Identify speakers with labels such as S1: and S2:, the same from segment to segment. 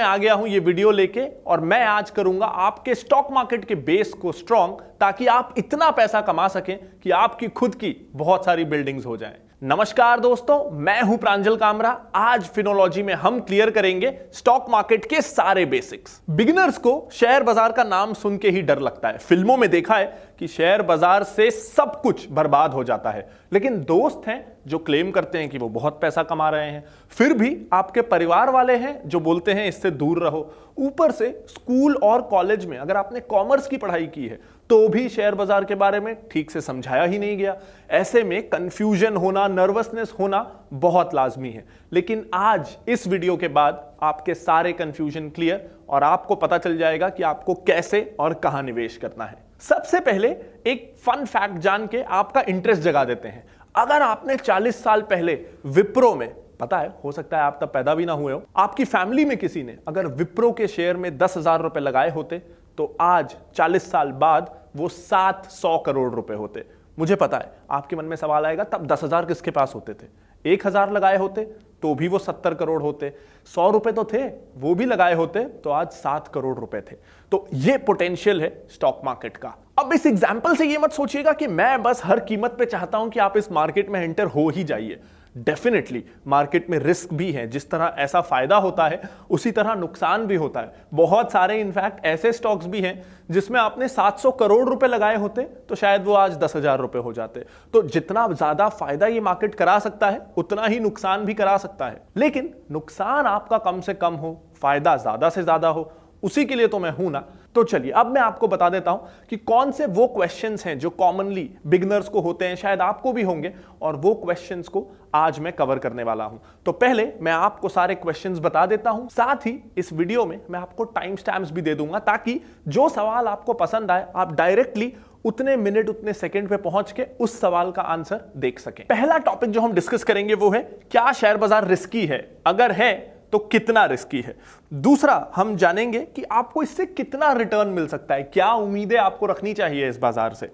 S1: मैं आ गया हूं ये वीडियो लेके और मैं आज करूंगा आपके स्टॉक मार्केट के बेस को स्ट्रांग, ताकि आप इतना पैसा कमा सकें कि आपकी खुद की बहुत सारी बिल्डिंग्स हो जाएं। नमस्कार दोस्तों, मैं हूं प्रांजल कामरा। आज फिनोलॉजी में हम क्लियर करेंगे स्टॉक मार्केट के सारे बेसिक्स। बिगिनर्स को शेयर बाजार का नाम सुन के ही डर लगता है। फिल्मों में देखा है कि शेयर बाजार से सब कुछ बर्बाद हो जाता है, लेकिन दोस्त हैं जो क्लेम करते हैं कि वो बहुत पैसा कमा रहे हैं। फिर भी आपके परिवार वाले हैं जो बोलते हैं इससे दूर रहो। ऊपर से स्कूल और कॉलेज में अगर आपने कॉमर्स की पढ़ाई की है तो भी शेयर बाजार के बारे में ठीक से समझाया ही नहीं गया। ऐसे में कंफ्यूजन होना, नर्वसनेस होना बहुत लाजमी है। लेकिन आज इस वीडियो के बाद आपके सारे कंफ्यूजन क्लियर और आपको पता चल जाएगा कि आपको कैसे और कहां निवेश करना है। सबसे पहले एक फन फैक्ट जान के आपका इंटरेस्ट जगा देते हैं। अगर आपने 40 साल पहले विप्रो में, पता है हो सकता है आप तब पैदा भी ना हुए हो, आपकी फैमिली में किसी ने अगर विप्रो के शेयर में 10,000 रुपए लगाए होते तो आज 40 साल बाद वो 700 करोड़ रुपए होते। मुझे पता है आपके मन में सवाल आएगा, तब 10,000 किसके पास होते थे? 1,000 लगाए होते तो भी वो 70 करोड़ होते। 100 रुपए तो थे, वो भी लगाए होते तो आज 7 करोड़ रुपए थे। तो ये पोटेंशियल है स्टॉक मार्केट का। अब इस एग्जाम्पल से ये मत सोचिएगा कि मैं बस हर कीमत पे चाहता हूं कि आप इस मार्केट में एंटर हो ही जाइए। डेफिनेटली मार्केट में रिस्क भी है। जिस तरह ऐसा फायदा होता है उसी तरह नुकसान भी होता है। बहुत सारे इनफैक्ट ऐसे स्टॉक्स भी हैं जिसमें आपने 700 करोड़ रुपए लगाए होते तो शायद वो आज 10,000 रुपए हो जाते। तो जितना ज्यादा फायदा ये मार्केट करा सकता है उतना ही नुकसान भी करा सकता है। लेकिन नुकसान आपका कम से कम हो, फायदा ज्यादा से ज्यादा हो, उसी के लिए तो मैं हूं ना। तो चलिए अब मैं आपको बता देता हूं कि कौन से वो क्वेश्चंस हैं जो कॉमनली बिगिनर्स को होते हैं, शायद आपको भी होंगे, और वो क्वेश्चंस को आज मैं कवर करने वाला हूं। तो पहले मैं आपको सारे क्वेश्चंस बता देता हूं, साथ ही इस वीडियो में मैं आपको टाइम स्टैम्प्स भी दे दूंगा ताकि जो सवाल आपको पसंद आए आप डायरेक्टली उतने मिनट उतने सेकंड पे पहुंच के उस सवाल का आंसर देख सकें। पहला टॉपिक जो हम डिस्कस करेंगे वो है, क्या शेयर बाजार रिस्की है? अगर है तो कितना रिस्की है? दूसरा, हम जानेंगे कि आपको इससे कितना रिटर्न मिल सकता है, क्या उम्मीदें आपको रखनी चाहिए इस बाजार से।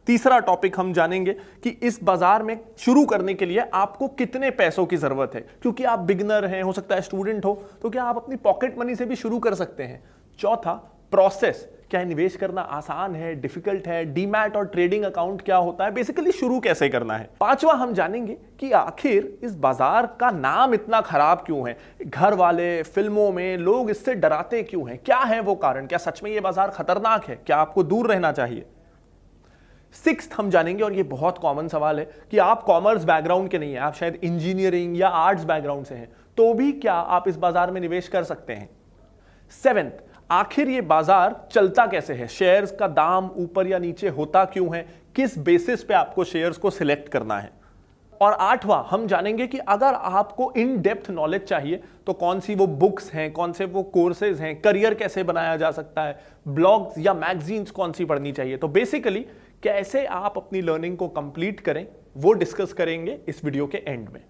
S1: तीसरा टॉपिक हम जानेंगे कि इस बाजार में शुरू करने के लिए आपको कितने पैसों की जरूरत है, क्योंकि आप बिगिनर हैं, हो सकता है स्टूडेंट हो, तो क्या आप अपनी पॉकेट मनी से भी शुरू कर सकते हैं। चौथा, प्रोसेस, क्या निवेश करना आसान है, डिफिकल्ट है, डीमैट और ट्रेडिंग अकाउंट क्या होता है, बेसिकली शुरू कैसे करना है। पांचवा, हम जानेंगे कि आखिर इस बाजार का नाम इतना खराब क्यों है, घर वाले, फिल्मों में लोग इससे डराते क्यों हैं, क्या है वो कारण, क्या सच में ये बाजार खतरनाक है, क्या आपको दूर रहना चाहिए। सिक्स्थ, हम जानेंगे, और ये बहुत कॉमन सवाल है, कि आप कॉमर्स बैकग्राउंड के नहीं है, आप शायद इंजीनियरिंग या आर्ट्स बैकग्राउंड से हैं, तो भी क्या आप इस बाजार में निवेश कर सकते हैं। सेवेंथ, आखिर ये बाजार चलता कैसे है, शेयर्स का दाम ऊपर या नीचे होता क्यों है, किस बेसिस पे आपको शेयर्स को सिलेक्ट करना है। और आठवां, हम जानेंगे कि अगर आपको इन डेप्थ नॉलेज चाहिए तो कौन सी वो बुक्स हैं, कौन से वो कोर्सेज हैं, करियर कैसे बनाया जा सकता है, ब्लॉग्स या मैगजीन्स कौन सी पढ़नी चाहिए। तो बेसिकली कैसे आप अपनी लर्निंग को कंप्लीट करें वो डिस्कस करेंगे इस वीडियो के एंड में।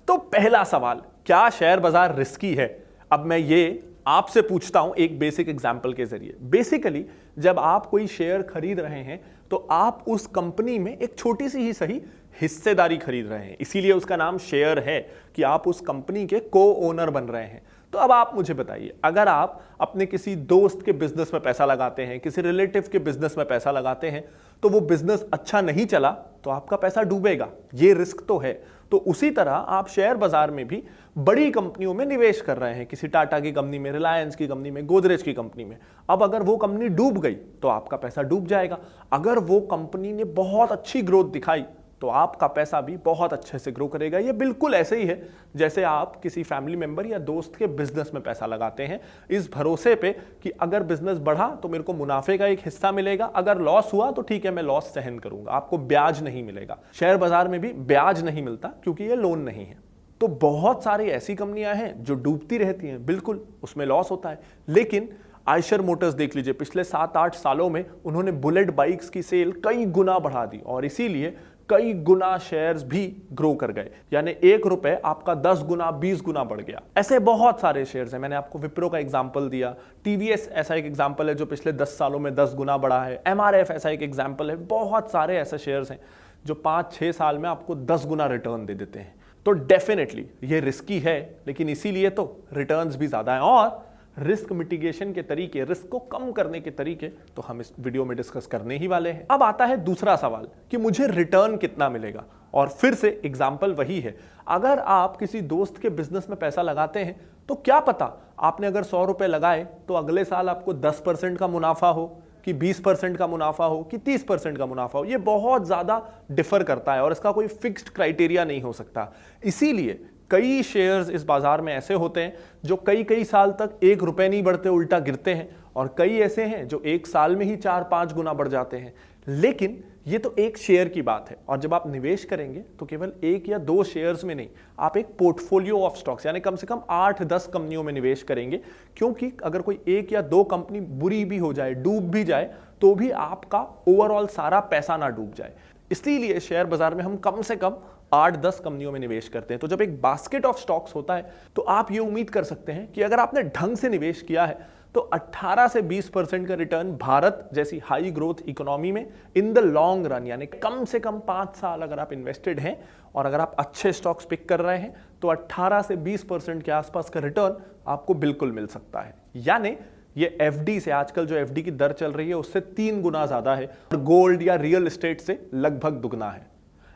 S1: तो पहला सवाल, क्या शेयर बाजार रिस्की है? अब मैं ये आपसे पूछता हूं एक बेसिक एग्जांपल के जरिए। बेसिकली जब आप कोई शेयर खरीद रहे हैं तो आप उस कंपनी में एक छोटी सी ही सही हिस्सेदारी खरीद रहे हैं, इसीलिए उसका नाम शेयर है कि आप उस कंपनी के को ओनर बन रहे हैं। तो अब आप मुझे बताइए, अगर आप अपने किसी दोस्त के बिजनेस में पैसा लगाते हैं, किसी रिलेटिव के बिजनेस में पैसा लगाते हैं, तो वो बिजनेस अच्छा नहीं चला तो आपका पैसा डूबेगा, ये रिस्क तो है। तो उसी तरह आप शेयर बाजार में भी बड़ी कंपनियों में निवेश कर रहे हैं, किसी टाटा की कंपनी में, रिलायंस की कंपनी में, गोदरेज की कंपनी में। अब अगर वो कंपनी डूब गई तो आपका पैसा डूब जाएगा। अगर वो कंपनी ने बहुत अच्छी ग्रोथ दिखाई तो आपका पैसा भी बहुत अच्छे से ग्रो करेगा। ये बिल्कुल ऐसे ही है जैसे आप किसी फैमिली मेंबर या दोस्त के बिजनेस में पैसा लगाते हैं, इस भरोसे पे कि अगर बिजनेस बढ़ा तो मेरे को मुनाफे का एक हिस्सा मिलेगा, अगर लॉस हुआ तो ठीक है मैं लॉस सहन करूंगा, आपको ब्याज नहीं मिलेगा। शेयर बाजार में भी ब्याज नहीं मिलता क्योंकि ये लोन नहीं है। तो बहुत सारी ऐसी कंपनियां हैं जो डूबती रहती हैं, बिल्कुल उसमें लॉस होता है। लेकिन आयशर मोटर्स देख लीजिए, पिछले 7-8 सालों में उन्होंने बुलेट बाइक्स की सेल कई गुना बढ़ा दी और इसीलिए कई गुना शेयर्स भी ग्रो कर गए, यानी 1 रुपए आपका 10 गुना 20 गुना बढ़ गया। ऐसे बहुत सारे शेयर्स हैं। मैंने आपको विप्रो का एग्जांपल दिया, टीवीएस ऐसा एक एग्जांपल है जो पिछले 10 सालों में 10 गुना बढ़ा है, एमआरएफ ऐसा एक एग्जांपल है। बहुत सारे ऐसे शेयर्स हैं जो 5-6 साल में आपको 10 गुना रिटर्न दे देते हैं। तो डेफिनेटली ये रिस्की है, लेकिन इसीलिए तो रिटर्न्स भी ज्यादा है। और रिस्क मिटिगेशन के तरीके, रिस्क को कम करने के तरीके तो हम इस वीडियो में डिस्कस करने ही वाले हैं। अब आता है दूसरा सवाल कि मुझे रिटर्न कितना मिलेगा, और फिर से एग्जाम्पल वही है, अगर आप किसी दोस्त के बिजनेस में पैसा लगाते हैं तो क्या पता आपने अगर 100 रुपए लगाए तो अगले साल आपको 10% का मुनाफा हो, कि 20% का मुनाफा हो, कि 30% का मुनाफा हो। ये बहुत ज्यादा डिफर करता है और इसका कोई फिक्स्ड क्राइटेरिया नहीं हो सकता। इसीलिए कई शेयर्स इस बाजार में ऐसे होते हैं जो कई कई साल तक 1 रुपए नहीं बढ़ते, उल्टा गिरते हैं, और कई ऐसे हैं जो 1 साल में ही 4-5 गुना बढ़ जाते हैं। लेकिन ये तो एक शेयर की बात है, और जब आप निवेश करेंगे तो केवल 1 या 2 शेयर्स में नहीं, आप एक पोर्टफोलियो ऑफ स्टॉक्स यानी कम से कम 8-10 कंपनियों में निवेश करेंगे, क्योंकि अगर कोई 1 या 2 कंपनी बुरी भी हो जाए, डूब भी जाए, तो भी आपका ओवरऑल सारा पैसा ना डूब जाए। इसलिए शेयर बाजार में हम कम से कम 8-10 कंपनियों में निवेश करते हैं। तो जब एक बास्केट ऑफ स्टॉक्स होता है तो आप ये उम्मीद कर सकते हैं कि अगर आपने ढंग से निवेश किया है तो 18 से 20% का रिटर्न भारत जैसी हाई ग्रोथ इकोनॉमी में इन द लॉन्ग रन, यानी कम से कम 5 साल अगर आप इन्वेस्टेड हैं और अगर आप अच्छे स्टॉक्स पिक कर रहे हैं तो 18 से 20% के आसपास का रिटर्न आपको बिल्कुल मिल सकता है। यानी ये एफडी से, आजकल जो एफडी की दर चल रही है उससे 3 गुना ज्यादा है, और गोल्ड या रियल एस्टेट से लगभग दुगना है।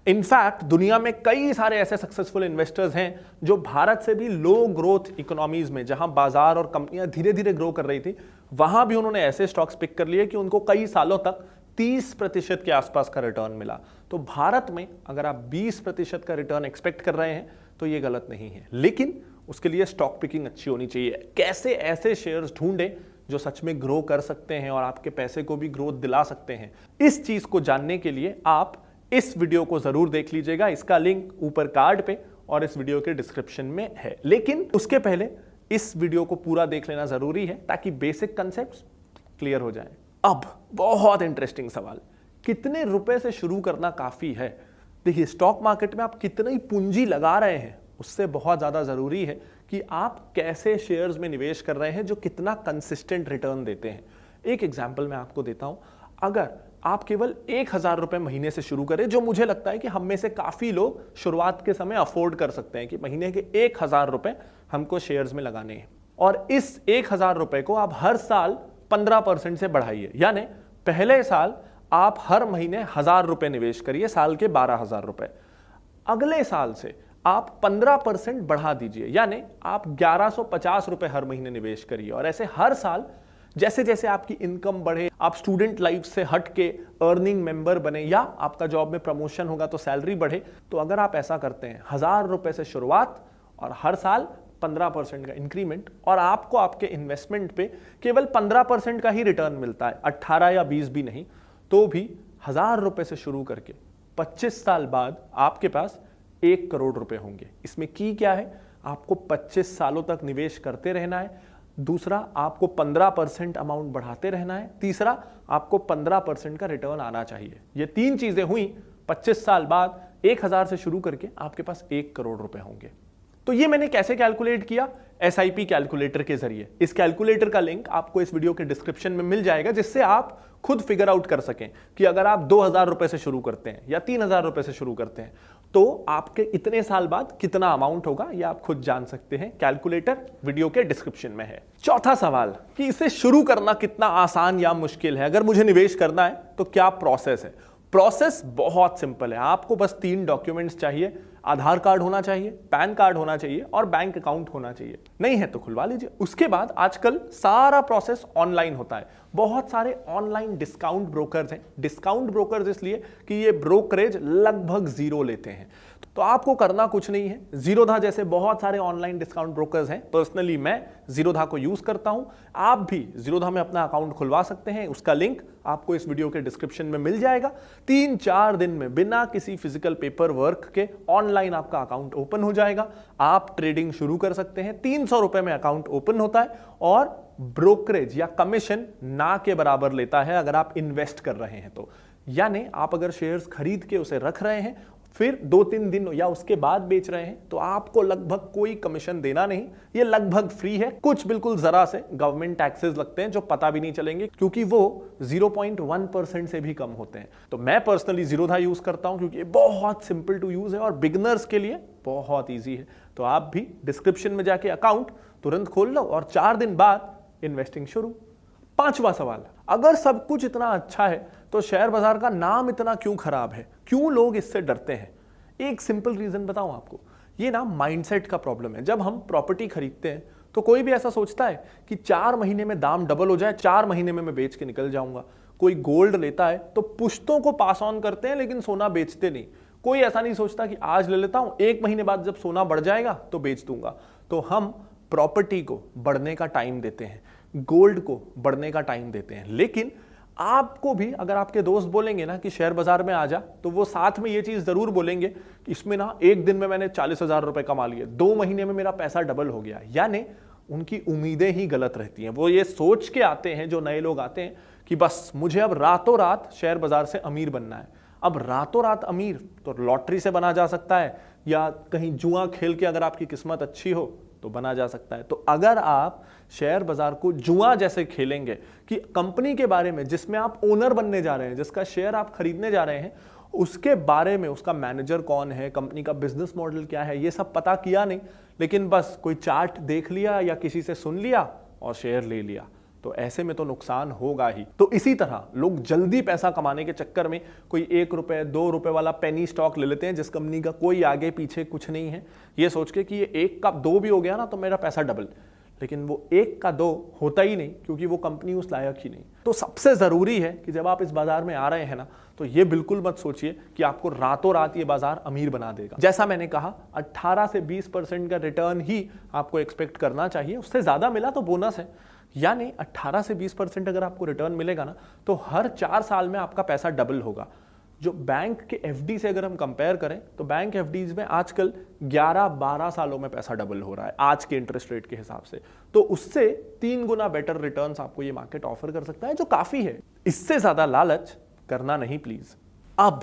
S1: इनफैक्ट दुनिया में कई सारे ऐसे सक्सेसफुल इन्वेस्टर्स हैं जो भारत से भी लो ग्रोथ इकोनॉमीज में, जहां बाजार और कंपनियां धीरे धीरे ग्रो कर रही थी, वहां भी उन्होंने ऐसे स्टॉक्स पिक कर लिए कि उनको कई सालों तक 30% के आसपास का रिटर्न मिला। तो भारत में अगर आप 20% का रिटर्न एक्सपेक्ट कर रहे हैं तो ये गलत नहीं है, लेकिन उसके लिए स्टॉक पिकिंग अच्छी होनी चाहिए। कैसे ऐसे शेयर्स ढूंढें जो सच में ग्रो कर सकते हैं और आपके पैसे को भी ग्रोथ दिला सकते हैं, इस चीज को जानने के लिए आप इस वीडियो को जरूर देख लीजिएगा। इसका लिंक ऊपर कार्ड पे और इस वीडियो के डिस्क्रिप्शन में है। लेकिन उसके पहले इस वीडियो को पूरा देख लेना जरूरी है ताकि बेसिक कंसेप्ट्स क्लियर हो जाएं। अब बहुत इंटरेस्टिंग सवाल, कितने रुपए से शुरू करना काफी है? देखिए, स्टॉक मार्केट में आप कितनी पूंजी लगा रहे हैं उससे बहुत ज्यादा जरूरी है कि आप कैसे शेयर्स में निवेश कर रहे हैं जो कितना कंसिस्टेंट रिटर्न देते हैं। एक एग्जांपल मैं आपको देता हूं, अगर आप केवल 1000 रुपए महीने से शुरू करें, जो मुझे लगता है कि हम में से काफी लोग शुरुआत के समय अफोर्ड कर सकते हैं कि महीने के 1000 रुपए हमको शेयर्स में लगाने हैं, और इस 1000 रुपए को आप हर साल 15% से बढ़ाइए। यानी पहले साल आप हर महीने 1000 रुपए निवेश करिए, साल के 12,000 रुपए। अगले साल से आप 15% बढ़ा दीजिए, यानी आप 1150 रुपए हर महीने निवेश करिए, और ऐसे हर साल जैसे जैसे आपकी इनकम बढ़े, आप स्टूडेंट लाइफ से हट के अर्निंग मेंबर बने, या आपका जॉब में प्रमोशन होगा तो सैलरी बढ़े, तो अगर आप ऐसा करते हैं 1000 रुपए से शुरुआत और हर साल 15% का इंक्रीमेंट, और आपको आपके इन्वेस्टमेंट पे केवल 15% का ही रिटर्न मिलता है, 18 या 20 भी नहीं, तो भी 1000 रुपए से शुरू करके 25 साल बाद आपके पास 1 करोड़ रुपए होंगे। इसमें की क्या है, आपको 25 सालों तक निवेश करते रहना है। दूसरा, आपको 15% अमाउंट बढ़ाते रहना है। तीसरा, आपको 15% का रिटर्न आना चाहिए। ये 3 चीजें हुई, 25 साल बाद 1000 से शुरू करके आपके पास 1 करोड़ रुपए होंगे। तो ये मैंने कैसे कैलकुलेट किया? SIP कैलकुलेटर के जरिए। इस कैलकुलेटर का लिंक आपको इस वीडियो के डिस्क्रिप्शन में मिल जाएगा, जिससे आप खुद फिगर आउट कर सकें कि अगर आप 2000 रुपए से शुरू करते हैं या 3000 रुपए से शुरू करते हैं तो आपके इतने साल बाद कितना अमाउंट होगा, ये आप खुद जान सकते हैं। कैलकुलेटर वीडियो के डिस्क्रिप्शन में है। चौथा सवाल कि इसे शुरू करना कितना आसान या मुश्किल है, अगर मुझे निवेश करना है तो क्या प्रोसेस है? प्रोसेस बहुत सिंपल है। आपको बस 3 डॉक्यूमेंट्स चाहिए, आधार कार्ड होना चाहिए, पैन कार्ड होना चाहिए और बैंक अकाउंट होना चाहिए। नहीं है तो खुलवा लीजिए। उसके बाद आजकल सारा प्रोसेस ऑनलाइन होता है। बहुत सारे ऑनलाइन डिस्काउंट ब्रोकर्स हैं। डिस्काउंट ब्रोकर्स इसलिए कि ये ब्रोकरेज लगभग 0 लेते हैं, तो आपको करना कुछ नहीं है। जीरोधा जैसे बहुत सारे ऑनलाइन डिस्काउंट ब्रोकर्स हैं। पर्सनली मैं जीरोधा को यूज करता हूं। आप भी जीरोधा में अपना अकाउंट खुलवा सकते हैं। उसका लिंक आपको इस वीडियो के डिस्क्रिप्शन में मिल जाएगा। 3-4 दिन में बिना किसी फिजिकल पेपर वर्क के ऑनलाइन आपका अकाउंट ओपन हो जाएगा। आप ट्रेडिंग शुरू कर सकते हैं। 300 रुपए में अकाउंट ओपन होता है और ब्रोकरेज या कमीशन ना के बराबर लेता है अगर आप इन्वेस्ट कर रहे हैं तो। यानी आप अगर शेयर्स खरीद के उसे रख रहे हैं, फिर 2-3 दिन या उसके बाद बेच रहे हैं, तो आपको लगभग कोई कमीशन देना नहीं। ये लगभग फ्री है। कुछ बिल्कुल जरा से गवर्नमेंट टैक्सेस लगते हैं जो पता भी नहीं चलेंगे, क्योंकि वो 0.1% से भी कम होते हैं। तो मैं पर्सनली जीरोधा यूज करता हूं क्योंकि ये बहुत सिंपल टू यूज है और बिगिनर्स के लिए बहुत ईजी है। तो आप भी डिस्क्रिप्शन में जाके अकाउंट तुरंत खोल लो और 4 दिन बाद इन्वेस्टिंग शुरू। 5वां सवाल, अगर सब कुछ इतना अच्छा है तो शेयर बाजार का नाम इतना क्यों खराब है, क्यों लोग इससे डरते हैं? एक सिंपल रीजन बताऊं आपको, ये ना माइंडसेट का प्रॉब्लम है। जब हम प्रॉपर्टी खरीदते हैं तो कोई भी ऐसा सोचता है कि 4 महीने में दाम डबल हो जाए, 4 महीने में मैं बेच के निकल जाऊंगा। कोई गोल्ड लेता है तो पुश्तों को पास ऑन करते हैं लेकिन सोना बेचते नहीं। कोई ऐसा नहीं सोचता कि आज ले लेता हूं, 1 महीने बाद जब सोना बढ़ जाएगा तो बेच दूंगा। तो हम प्रॉपर्टी को बढ़ने का टाइम देते हैं, गोल्ड को बढ़ने का टाइम देते हैं। लेकिन आपको भी अगर आपके दोस्त बोलेंगे ना कि शेयर बाजार में आ जा, तो वो साथ में ये चीज जरूर बोलेंगे कि इसमें ना 1 दिन में मैंने 40,000 रुपए कमा लिए, 2 महीने में मेरा पैसा डबल हो गया। यानी उनकी उम्मीदें ही गलत रहती हैं। वो ये सोच के आते हैं, जो नए लोग आते हैं, कि बस मुझे अब रातों रात शेयर बाजार से अमीर बनना है। अब रातों रात अमीर तो लॉटरी से बना जा सकता है, या कहीं जुआ खेल के अगर आपकी किस्मत अच्छी हो तो बना जा सकता है। तो अगर आप शेयर बाजार को जुआ जैसे खेलेंगे कि कंपनी के बारे में जिसमें आप ओनर बनने जा रहे हैं, जिसका शेयर आप खरीदने जा रहे हैं, उसके बारे में, उसका मैनेजर कौन है, कंपनी का बिजनेस मॉडल क्या है, ये सब पता किया नहीं, लेकिन बस कोई चार्ट देख लिया या किसी से सुन लिया और शेयर ले लिया, तो ऐसे में तो नुकसान होगा ही। तो इसी तरह लोग जल्दी पैसा कमाने के चक्कर में कोई 1 रुपए 2 रुपए वाला पेनी स्टॉक ले लेते हैं जिस कंपनी का कोई आगे पीछे कुछ नहीं है, ये सोच के कि ये 1 का 2 भी हो गया ना तो मेरा पैसा डबल। लेकिन वो 1 का 2 होता ही नहीं, क्योंकि वो कंपनी उस लायक ही नहीं। तो सबसे जरूरी है कि जब आप इस बाजार में आ रहे हैं ना, तो ये बिल्कुल मत सोचिए कि आपको रातों रात ये बाजार अमीर बना देगा। जैसा मैंने कहा, 18 से 20% का रिटर्न ही आपको एक्सपेक्ट करना चाहिए। उससे ज्यादा मिला तो बोनस है। यानी 18 से 20% अगर आपको रिटर्न मिलेगा ना, तो हर 4 साल में आपका पैसा डबल होगा। जो बैंक के एफडी से अगर हम कंपेयर करें तो बैंक एफडीज में आजकल 11-12 सालों में पैसा डबल हो रहा है आज के इंटरेस्ट रेट के हिसाब से। तो उससे 3 गुना बेटर रिटर्न्स आपको ये मार्केट ऑफर कर सकता है, जो काफी है। इससे ज्यादा लालच करना नहीं प्लीज। अब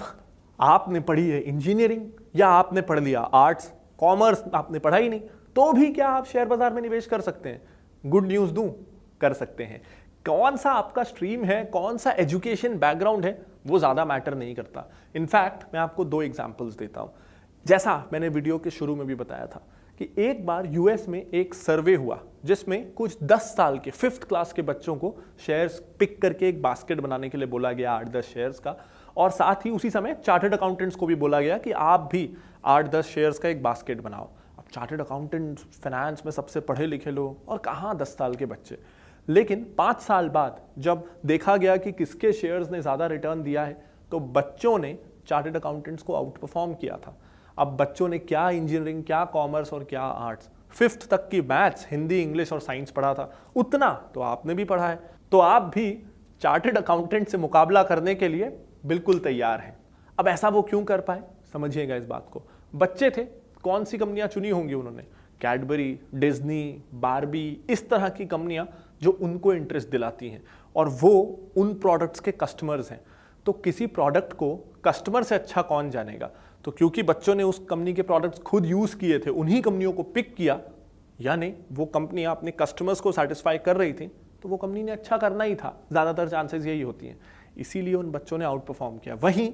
S1: आपने पढ़ी है इंजीनियरिंग या आपने पढ़ लिया आर्ट्स, कॉमर्स आपने पढ़ा ही नहीं, तो भी क्या आप शेयर बाजार में निवेश कर सकते हैं? गुड न्यूज दूं, कर सकते हैं। कौन सा आपका स्ट्रीम है, कौन सा एजुकेशन बैकग्राउंड है, वो ज्यादा मैटर नहीं करता। इनफैक्ट मैं आपको 2 एग्जांपल्स देता हूं। जैसा मैंने वीडियो के शुरू में भी बताया था कि एक बार यूएस में एक सर्वे हुआ जिसमें कुछ 10 साल के 5th क्लास के बच्चों को शेयर्स पिक करके एक बास्केट बनाने के लिए बोला गया 8-10 शेयर्स का, और साथ ही उसी समय चार्टर्ड अकाउंटेंट्स को भी बोला गया कि आप भी 8-10 शेयर्स का एक बास्केट बनाओ। अब चार्टर्ड अकाउंटेंट, फाइनेंस में सबसे पढ़े लिखे लोग, और कहाँ 10 साल के बच्चे। लेकिन 5 साल बाद जब देखा गया कि किसके शेयर्स ने ज्यादा रिटर्न दिया है, तो बच्चों ने चार्टर्ड अकाउंटेंट्स को आउट परफॉर्म किया था। अब बच्चों ने क्या इंजीनियरिंग, क्या कॉमर्स और क्या आर्ट्स, 5th तक की मैथ्स, हिंदी, इंग्लिश और साइंस पढ़ा था, उतना तो आपने भी पढ़ा है। तो आप भी चार्टर्ड अकाउंटेंट से मुकाबला करने के लिए बिल्कुल तैयार हैं। अब ऐसा वो क्यों कर पाए, समझिएगा इस बात को। बच्चे थे, कौन सी कंपनियां चुनी होंगी उन्होंने? कैडबरी, डिज्नी, बारबी, इस तरह की कंपनियां जो उनको इंटरेस्ट दिलाती हैं, और वो उन प्रोडक्ट्स के कस्टमर्स हैं। तो किसी प्रोडक्ट को कस्टमर से अच्छा कौन जानेगा? तो क्योंकि बच्चों ने उस कंपनी के प्रोडक्ट्स खुद यूज किए थे, उन्हीं कंपनियों को पिक किया, यानी वो कंपनी अपने कस्टमर्स को सेटिस्फाई कर रही थी, तो वो कंपनी ने अच्छा करना ही था। ज्यादातर चांसेस यही होती हैं, इसीलिए उन बच्चों ने आउट परफॉर्म किया। वहीं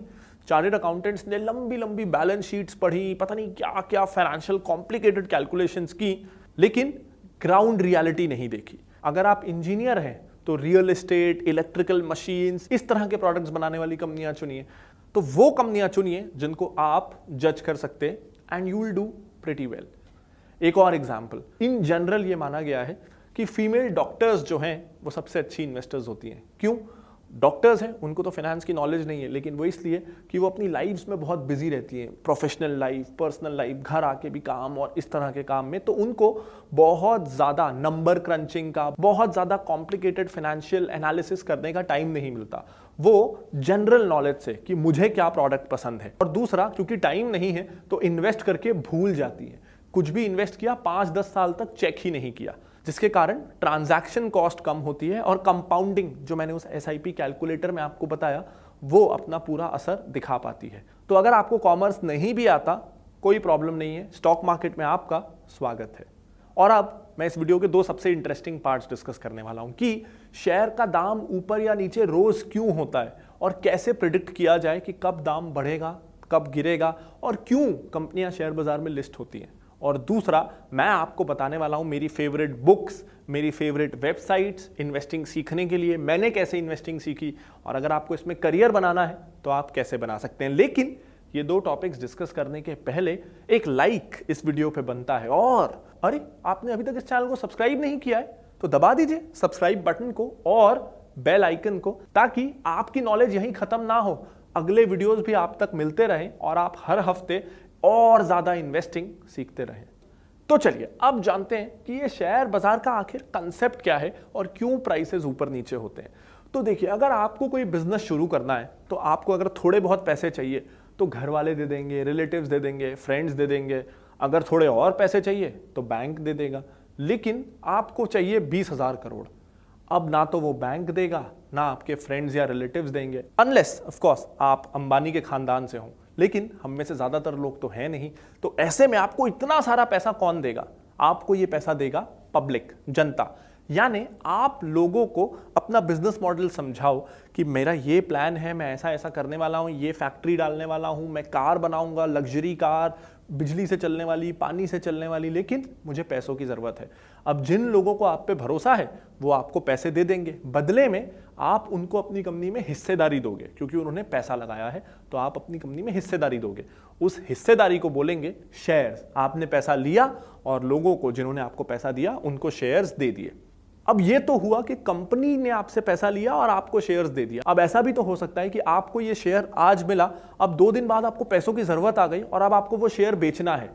S1: चार्टर्ड अकाउंटेंट्स ने लंबी लंबी बैलेंस शीट्स पढ़ी, पता नहीं क्या क्या फाइनेंशियल कॉम्प्लिकेटेड कैलकुलेशंस की, लेकिन ग्राउंड रियलिटी नहीं देखी। अगर आप इंजीनियर हैं तो रियल एस्टेट, इलेक्ट्रिकल मशीन्स, इस तरह के प्रोडक्ट्स बनाने वाली कंपनियां चुनिए। तो वो कंपनियां चुनिए जिनको आप जज कर सकते हैं, and you will do pretty well. एक और एग्जांपल, इन जनरल ये माना गया है कि फीमेल डॉक्टर्स जो हैं वो सबसे अच्छी इन्वेस्टर्स होती हैं। क्यों? डॉक्टर्स हैं, उनको तो फाइनेंस की नॉलेज नहीं है, लेकिन वो इसलिए कि वो अपनी लाइफ्स में बहुत बिजी रहती हैं, प्रोफेशनल लाइफ, पर्सनल लाइफ, घर आके भी काम और इस तरह के काम में। तो उनको बहुत ज़्यादा नंबर क्रंचिंग का, बहुत ज़्यादा कॉम्प्लिकेटेड फाइनेंशियल एनालिसिस करने का टाइम नहीं मिलता। वो जनरल नॉलेज से कि मुझे क्या प्रोडक्ट पसंद है, और दूसरा क्योंकि टाइम नहीं है तो इन्वेस्ट करके भूल जाती है। कुछ भी इन्वेस्ट किया 5-10 साल तक चेक ही नहीं किया, जिसके कारण ट्रांजैक्शन कॉस्ट कम होती है, और कंपाउंडिंग जो मैंने उस SIP कैलकुलेटर में आपको बताया, वो अपना पूरा असर दिखा पाती है। तो अगर आपको कॉमर्स नहीं भी आता, कोई प्रॉब्लम नहीं है, स्टॉक मार्केट में आपका स्वागत है। और अब मैं इस वीडियो के 2 सबसे इंटरेस्टिंग पार्ट्स डिस्कस करने वाला हूं कि शेयर का दाम ऊपर या नीचे रोज क्यों होता है, और कैसे प्रिडिक्ट किया जाए कि कब दाम बढ़ेगा, कब गिरेगा, और क्यों कंपनियां शेयर बाजार में लिस्ट होती हैं। और दूसरा मैं आपको बताने वाला हूं मेरी फेवरेट बुक्स, मेरी फेवरेट वेबसाइट्स इन्वेस्टिंग सीखने के लिए, मैंने कैसे इन्वेस्टिंग सीखी, और अगर आपको इसमें करियर बनाना है तो आप कैसे बना सकते हैं। लेकिन ये दो टॉपिक्स डिस्कस करने के पहले एक लाइक इस वीडियो पे बनता है, और अरे आपने अभी तक इस चैनल को सब्सक्राइब नहीं किया है तो दबा दीजिए सब्सक्राइब बटन को और बेल आइकन को, ताकि आपकी नॉलेज यहीं खत्म ना हो, अगले वीडियोस भी आप तक मिलते रहें और आप हर हफ्ते और ज्यादा इन्वेस्टिंग सीखते रहें। तो चलिए अब जानते हैं कि ये शेयर बाजार का आखिर कंसेप्ट क्या है और क्यों प्राइसेस ऊपर नीचे होते हैं। तो देखिए, अगर आपको कोई बिजनेस शुरू करना है तो आपको अगर थोड़े बहुत पैसे चाहिए तो घर वाले दे देंगे, रिलेटिव्स दे देंगे, फ्रेंड्स दे देंगे। अगर थोड़े और पैसे चाहिए तो बैंक दे देगा। लेकिन आपको चाहिए 20,000 करोड़, अब ना तो वो बैंक देगा ना आपके फ्रेंड्स या रिलेटिव्स देंगे, अनलेस ऑफ कोर्स आप अंबानी के खानदान से हो। लेकिन हम में से ज्यादातर लोग तो है नहीं। तो ऐसे में आपको इतना सारा पैसा कौन देगा? आपको ये पैसा देगा पब्लिक, जनता। यानी आप लोगों को अपना बिजनेस मॉडल समझाओ कि मेरा ये प्लान है, मैं ऐसा ऐसा करने वाला हूं, ये फैक्ट्री डालने वाला हूं, मैं कार बनाऊंगा, लग्जरी कार, बिजली से चलने वाली, पानी से चलने वाली, लेकिन मुझे पैसों की जरूरत है। अब जिन लोगों को आप पे भरोसा है वो आपको पैसे दे देंगे, बदले में आप उनको अपनी कंपनी में हिस्सेदारी दोगे, क्योंकि उन्होंने पैसा लगाया है तो आप अपनी कंपनी में हिस्सेदारी दोगे। उस हिस्सेदारी को बोलेंगे शेयर्स। आपने पैसा लिया और लोगों को, जिन्होंने आपको पैसा दिया, उनको शेयर्स दे दिए। अब ये तो हुआ कि कंपनी ने आपसे पैसा लिया और आपको शेयर्स दे दिया। अब ऐसा भी तो हो सकता है कि आपको ये शेयर आज मिला, अब 2 दिन बाद आपको पैसों की जरूरत आ गई और अब आपको वो शेयर बेचना है।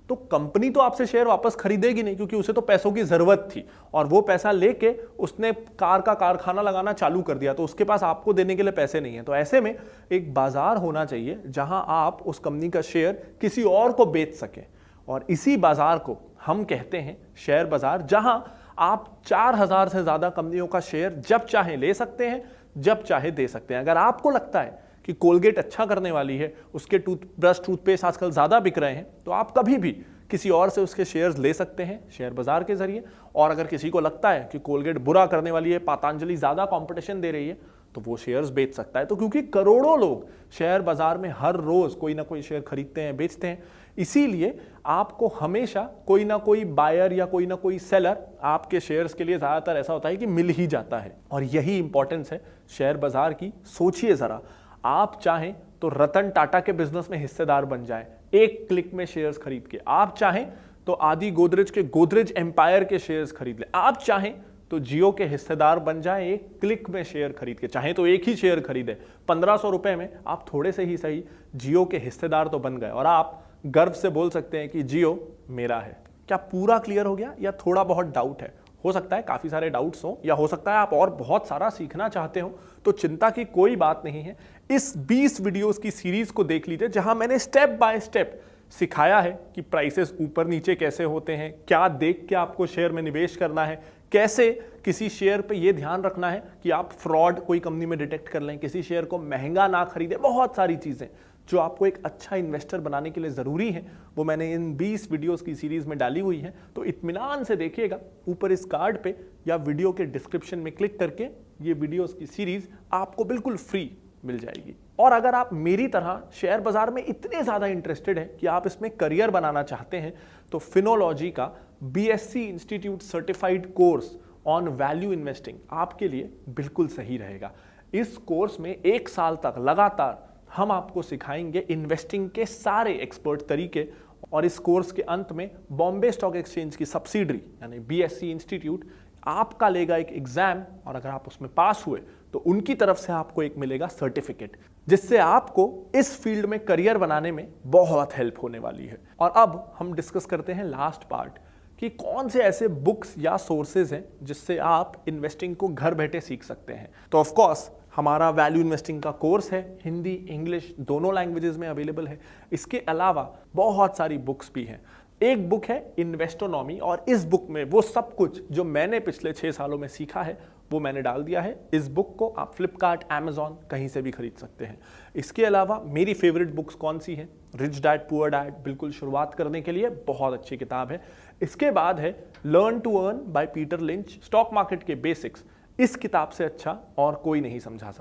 S1: तो कंपनी तो आपसे शेयर वापस खरीदेगी नहीं, क्योंकि उसे तो पैसों की जरूरत थी और वो पैसा लेके उसने कार का कारखाना लगाना चालू कर दिया, तो उसके पास आपको देने के लिए पैसे नहीं है। तो ऐसे में एक बाजार होना चाहिए जहां आप उस कंपनी का शेयर किसी और को बेच सकें, और इसी बाजार को हम कहते हैं शेयर बाजार, जहां आप 4000 से ज्यादा कंपनियों का शेयर जब चाहे ले सकते हैं, जब चाहे दे सकते हैं। अगर आपको लगता है कि कोलगेट अच्छा करने वाली है, उसके टूथब्रश, टूथपेस्ट आजकल ज्यादा बिक रहे हैं, तो आप कभी भी किसी और से उसके शेयर्स ले सकते हैं शेयर बाजार के जरिए। और अगर किसी को लगता है कि कोलगेट बुरा करने वाली है, पतंजलि ज्यादा कंपटीशन दे रही है, तो वो शेयर्स बेच सकता है। तो क्योंकि करोड़ों लोग शेयर बाजार में हर रोज कोई ना कोई शेयर खरीदते हैं, बेचते हैं, इसीलिए आपको हमेशा कोई ना कोई बायर या कोई ना कोई सेलर आपके शेयर्स के लिए ज्यादातर ऐसा होता है कि मिल ही जाता है। और यही इंपॉर्टेंस है शेयर बाजार की। सोचिए जरा, आप चाहें तो रतन टाटा के बिजनेस में हिस्सेदार बन जाए एक क्लिक में शेयर्स खरीद के, आप चाहें तो आदि गोदरेज के गोदरेज एम्पायर के शेयर्स खरीद ले, आप चाहें तो जियो के हिस्सेदार बन जाए एक क्लिक में शेयर खरीद के, चाहे तो एक ही शेयर खरीदे 1500 रुपए में, आप थोड़े से ही सही जियो के हिस्सेदार तो बन गए और आप गर्व से बोल सकते हैं कि जियो मेरा है। क्या पूरा क्लियर हो गया या थोड़ा बहुत डाउट है? हो सकता है काफी सारे डाउट्स हो, या हो सकता है आप और बहुत सारा सीखना चाहते हो, तो चिंता की कोई बात नहीं है। इस 20 वीडियोस की सीरीज को देख लीजिए, जहां मैंने स्टेप बाय स्टेप सिखाया है कि प्राइसेस ऊपर नीचे कैसे होते हैं, क्या देख के आपको शेयर में निवेश करना है, कैसे किसी शेयर पे ये ध्यान रखना है कि आप फ्रॉड कोई कंपनी में डिटेक्ट कर लें, किसी शेयर को महंगा ना खरीदें। बहुत सारी चीजें जो आपको एक अच्छा इन्वेस्टर बनाने के लिए जरूरी है, वो मैंने इन 20 वीडियोस की सीरीज में डाली हुई है। तो इत्मीनान से देखिएगा, ऊपर इस कार्ड पे या वीडियो के डिस्क्रिप्शन में क्लिक करके ये वीडियोस की सीरीज आपको बिल्कुल फ्री मिल जाएगी। और अगर आप मेरी तरह शेयर बाजार में इतने ज्यादा इंटरेस्टेड हैं कि आप इसमें करियर बनाना चाहते हैं, तो फिनोलॉजी का BSc institute certified course on value investing आपके लिए बिल्कुल सही रहेगा। इस कोर्स में 1 साल तक लगातार हम आपको सिखाएंगे इन्वेस्टिंग के सारे एक्सपर्ट तरीके, और इस कोर्स के अंत में बॉम्बे स्टॉक एक्सचेंज की सब्सिडरी यानी BSc इंस्टीट्यूट आपका लेगा एक एग्जाम, और अगर आप उसमें पास हुए तो उनकी तरफ से आपको एक मिलेगा सर्टिफिकेट, जिससे आपको इस फील्ड में करियर बनाने में बहुत हेल्प होने वाली है। और अब हम डिस्कस करते हैं लास्ट पार्ट कि कौन से ऐसे बुक्स या सोर्सेज हैं जिससे आप इन्वेस्टिंग को घर बैठे सीख सकते हैं। तो ऑफ कोर्स हमारा वैल्यू इन्वेस्टिंग का कोर्स है, हिंदी इंग्लिश दोनों लैंग्वेजेस में अवेलेबल है। इसके अलावा बहुत सारी बुक्स भी हैं। एक बुक है इन्वेस्टोनॉमी, और इस बुक में वो सब कुछ जो मैंने पिछले 6 सालों में सीखा है वो मैंने डाल दिया है। इस बुक को आप फ्लिपकार्ट, अमेजॉन कहीं से भी खरीद सकते हैं। इसके अलावा मेरी फेवरेट बुक्स कौन सी हैं? रिच डैड पुअर डैड, बिल्कुल शुरुआत करने के लिए बहुत अच्छी किताब है। इसके बाद है learn to earn by Peter Lynch, stock market के बेसिक्स। इस किताब से अच्छा और कोई नहीं समझा सकता।